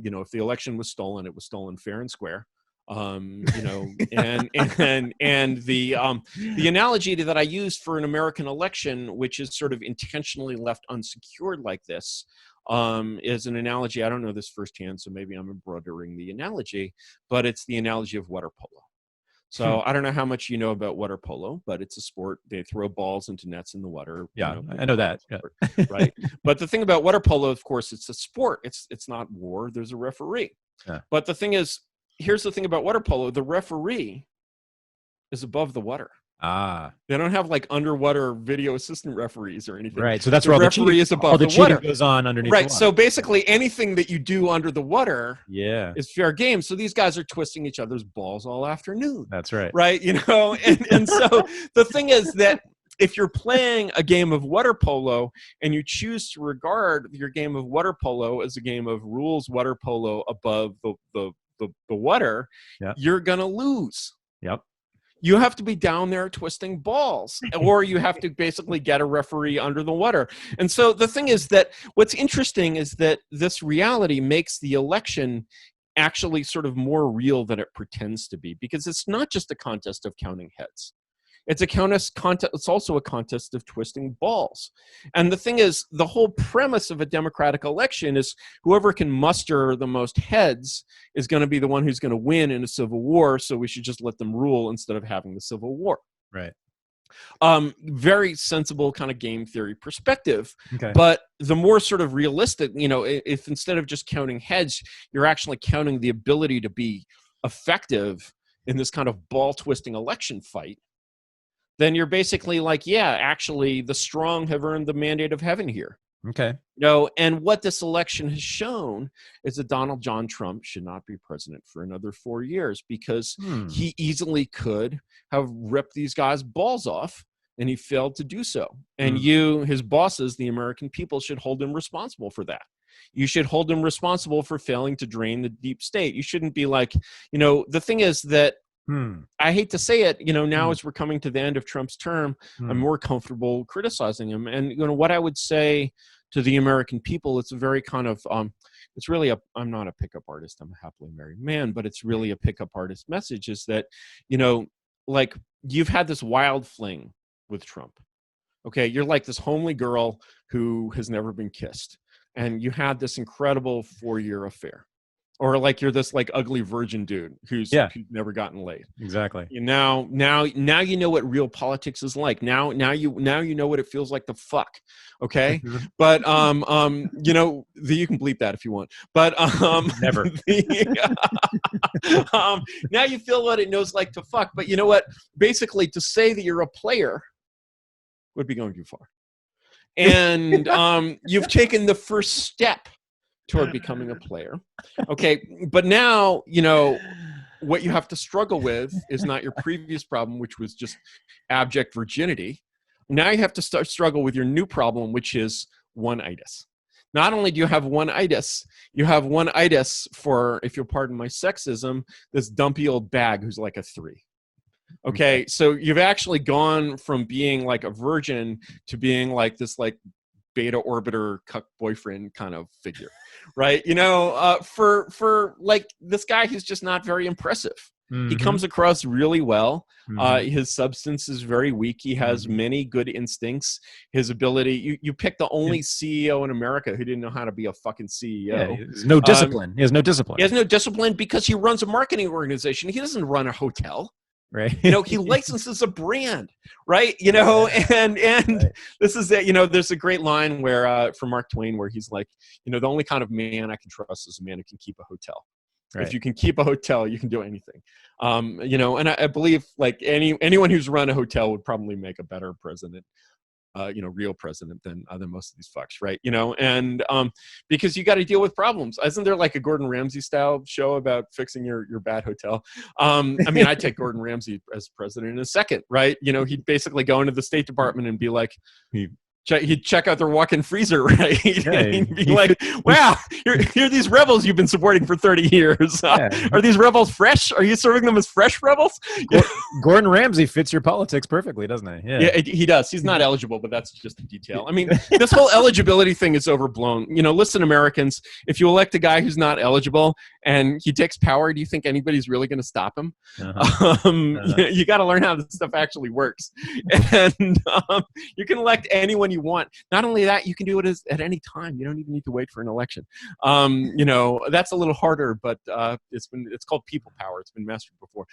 if the election was stolen, it was stolen fair and square. And the analogy that I used for an American election, which is sort of intentionally left unsecured like this, is an analogy. I don't know this firsthand, so maybe I'm embroidering the analogy, but it's the analogy of water polo. So I don't know how much you know about water polo, but it's a sport. They throw balls into nets in the water. Yeah, I know that. Yeah. Right. But the thing about water polo, of course, it's a sport. It's not war. There's a referee. Yeah. But the thing is, here's the thing about water polo. The referee is above the water. They don't have like underwater video assistant referees or anything. Right. So that's the where referee is above all the the water. Goes on underneath. Right. The water. So basically anything that you do under the water is fair game. So these guys are twisting each other's balls all afternoon. That's right. Right. And so the thing is that if you're playing a game of water polo and you choose to regard your game of water polo as a game of rules water polo above the water, you're going to lose. Yep. You have to be down there twisting balls, or you have to basically get a referee under the water. And so the thing is that what's interesting is that this reality makes the election actually sort of more real than it pretends to be, because it's not just a contest of counting heads. It's a contest. It's also a contest of twisting balls. And the thing is, the whole premise of a democratic election is whoever can muster the most heads is going to be the one who's going to win in a civil war. So we should just let them rule instead of having the civil war. Right. Very sensible kind of game theory perspective. Okay. But the more sort of realistic, if instead of just counting heads, you're actually counting the ability to be effective in this kind of ball twisting election fight, then you're basically like, actually, the strong have earned the mandate of heaven here. Okay. And what this election has shown is that Donald John Trump should not be president for another 4 years, because he easily could have ripped these guys' balls off, and he failed to do so. And you, his bosses, the American people, should hold him responsible for that. You should hold him responsible for failing to drain the deep state. You shouldn't be like, the thing is that, I hate to say it, now as we're coming to the end of Trump's term, I'm more comfortable criticizing him. And, what I would say to the American people, it's a very kind of, it's really I'm not a pickup artist, I'm a happily married man, but it's really a pickup artist message, is that, like, you've had this wild fling with Trump. Okay. You're like this homely girl who has never been kissed. And you had this incredible 4-year affair. Or like you're this like ugly virgin dude who's never gotten laid. Exactly. Now you know what real politics is like. Now you know what it feels like to fuck. Okay. But you can bleep that if you want. But never. Now you feel what it knows like to fuck. But you know what? Basically, to say that you're a player would be going too far. And you've taken the first step toward becoming a player. Okay. But now, what you have to struggle with is not your previous problem, which was just abject virginity. Now you have to struggle with your new problem, which is one-itis. Not only do you have one-itis, you have one-itis for, if you'll pardon my sexism, this dumpy old bag who's like a 3. Okay. So you've actually gone from being like a virgin to being like this like beta orbiter cuck boyfriend kind of figure. Right. For like this guy who's just not very impressive. He comes across really well. His substance is very weak. He has many good instincts. His ability, you pick the only CEO in America who didn't know how to be a fucking CEO. Yeah, there's no discipline. He has no discipline. He has no discipline because he runs a marketing organization. He doesn't run a hotel. Right. He licenses a brand, right? And right. This is it. There's a great line where from Mark Twain where he's like, the only kind of man I can trust is a man who can keep a hotel. Right. If you can keep a hotel, you can do anything. And I believe like anyone who's run a hotel would probably make a better president. Real president than most of these fucks, right? And because you got to deal with problems. Isn't there like a Gordon Ramsay style show about fixing your bad hotel? I'd take Gordon Ramsay as president in a second, right? He'd basically go into the State Department and be like, He'd check out their walk-in freezer, right? Yeah, And be like, wow, here are these rebels you've been supporting for 30 years. Yeah. Are these rebels fresh? Are you serving them as fresh rebels? Gordon Ramsay fits your politics perfectly, doesn't he? Yeah, he does. He's not eligible, but that's just a detail. I mean, this whole eligibility thing is overblown. Listen, Americans, if you elect a guy who's not eligible and he takes power, do you think anybody's really going to stop him? You got to learn how this stuff actually works. And you can elect anyone you want. Not only that, you can do it at any time. You don't even need to wait for an election. That's a little harder, but it's called people power. It's been mastered before.